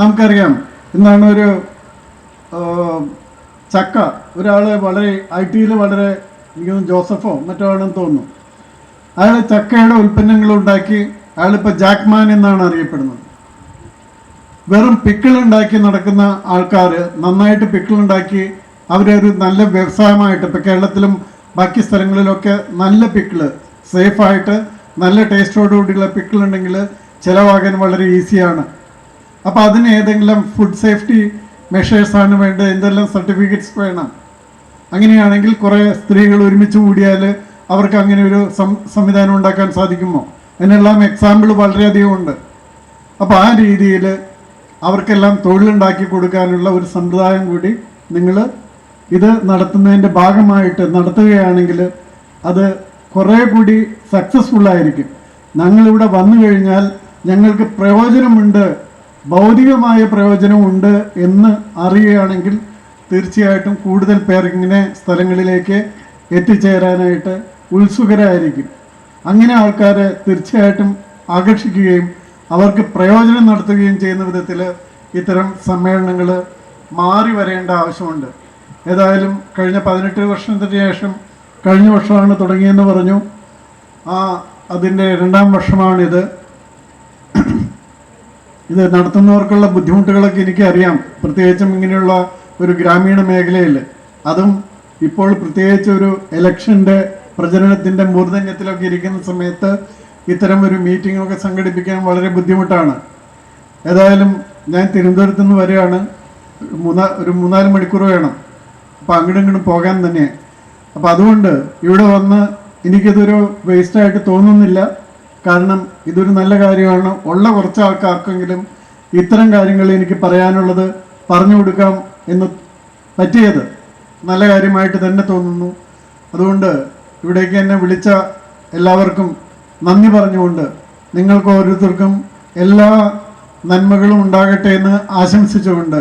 നമുക്കറിയാം എന്താണ് ഒരു ചക്ക, ഒരാൾ വളരെ IT-യിൽ വളരെ ജോസഫോ മറ്റോ ആണെന്ന് തോന്നുന്നു, അയാൾ ചക്കയുടെ ഉൽപ്പന്നങ്ങൾ ഉണ്ടാക്കി, അയാളിപ്പോൾ ജാക്ക്മാൻ എന്നാണ് അറിയപ്പെടുന്നത്. വെറും പിക്കിളുണ്ടാക്കി നടക്കുന്ന ആൾക്കാർ, നന്നായിട്ട് പിക്കിളുണ്ടാക്കി അവരൊരു നല്ല വ്യവസായമായിട്ട്, ഇപ്പോൾ കേരളത്തിലും ബാക്കി സ്ഥലങ്ങളിലൊക്കെ നല്ല പിക്കിള് സേഫായിട്ട് നല്ല ടേസ്റ്റോടുകൂടിയുള്ള പിക്കിളുണ്ടെങ്കിൽ ചിലവാകാൻ വളരെ ഈസിയാണ്. അപ്പോൾ അതിന് ഏതെങ്കിലും ഫുഡ് സേഫ്റ്റി മെഷേഴ്സാണ് വേണ്ടത്, എന്തെല്ലാം സർട്ടിഫിക്കറ്റ്സ് വേണം. അങ്ങനെയാണെങ്കിൽ കുറേ സ്ത്രീകൾ ഒരുമിച്ച് കൂടിയാൽ അവർക്ക് അങ്ങനെ ഒരു സംവിധാനം ഉണ്ടാക്കാൻ സാധിക്കുമോ? അതിനെല്ലാം എക്സാമ്പിൾ വളരെയധികം ഉണ്ട്. അപ്പോൾ ആ രീതിയിൽ അവർക്കെല്ലാം തൊഴിലുണ്ടാക്കി കൊടുക്കാനുള്ള ഒരു സമ്പ്രദായം കൂടി നിങ്ങൾ ഇത് നടത്തുന്നതിൻ്റെ ഭാഗമായിട്ട് നടത്തുകയാണെങ്കിൽ അത് കുറേ കൂടി സക്സസ്ഫുള്ളായിരിക്കും. ഞങ്ങളിവിടെ വന്നു കഴിഞ്ഞാൽ ഞങ്ങൾക്ക് പ്രയോജനമുണ്ട്, ഭൗതികമായ പ്രയോജനമുണ്ട് എന്ന് അറിയുകയാണെങ്കിൽ തീർച്ചയായിട്ടും കൂടുതൽ പേർ ഇങ്ങനെ സ്ഥലങ്ങളിലേക്ക് എത്തിച്ചേരാനായിട്ട് ഉത്സുകരായിരിക്കും. അങ്ങനെ ആൾക്കാരെ തീർച്ചയായിട്ടും ആകർഷിക്കുകയും അവർക്ക് പ്രയോജനം നടത്തുകയും ചെയ്യുന്ന വിധത്തിൽ ഇത്തരം സമ്മേളനങ്ങൾ മാറി വരേണ്ട ആവശ്യമുണ്ട്. ഏതായാലും കഴിഞ്ഞ 18 വർഷത്തിന് ശേഷം കഴിഞ്ഞ വർഷമാണ് തുടങ്ങിയെന്ന് പറഞ്ഞു. അതിൻ്റെ 2ാം വർഷമാണിത്. ഇത് നടത്തുന്നവർക്കുള്ള ബുദ്ധിമുട്ടുകളൊക്കെ എനിക്കറിയാം, പ്രത്യേകിച്ചും ഇങ്ങനെയുള്ള ഒരു ഗ്രാമീണ മേഖലയിൽ, അതും ഇപ്പോൾ പ്രത്യേകിച്ച് ഒരു ഇലക്ഷൻ്റെ പ്രചരണത്തിൻ്റെ മൂർധന്യത്തിലൊക്കെ ഇരിക്കുന്ന സമയത്ത് ഇത്തരം ഒരു മീറ്റിങ്ങൊക്കെ സംഘടിപ്പിക്കാൻ വളരെ ബുദ്ധിമുട്ടാണ്. ഏതായാലും ഞാൻ തിരുവനന്തപുരത്ത് നിന്ന് വരികയാണ്, ഒരു 3-4 മണിക്കൂർ വേണം. അപ്പോൾ അങ്ങോട്ടും പോകാൻ തന്നെ. അപ്പോൾ അതുകൊണ്ട് ഇവിടെ വന്ന് എനിക്കിതൊരു വേസ്റ്റായിട്ട് തോന്നുന്നില്ല. കാരണം ഇതൊരു നല്ല കാര്യമാണ്. ഉള്ള കുറച്ച് ആൾക്കാർക്കെങ്കിലും ഇത്തരം കാര്യങ്ങൾ എനിക്ക് പറയാനുള്ളത് പറഞ്ഞു കൊടുക്കാം എന്ന് പറ്റിയത് നല്ല കാര്യമായിട്ട് തന്നെ തോന്നുന്നു. അതുകൊണ്ട് ഇവിടേക്ക് എന്നെ വിളിച്ച എല്ലാവർക്കും നന്ദി പറഞ്ഞുകൊണ്ട് നിങ്ങൾക്ക് ഓരോരുത്തർക്കും എല്ലാ നന്മകളും ഉണ്ടാകട്ടെ എന്ന് ആശംസിച്ചുകൊണ്ട്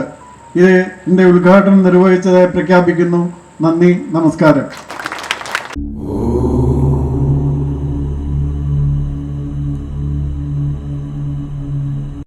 ഇത് എൻ്റെ ഉദ്ഘാടനം നിർവഹിച്ചതായി പ്രഖ്യാപിക്കുന്നു. നന്ദി, നമസ്കാരം.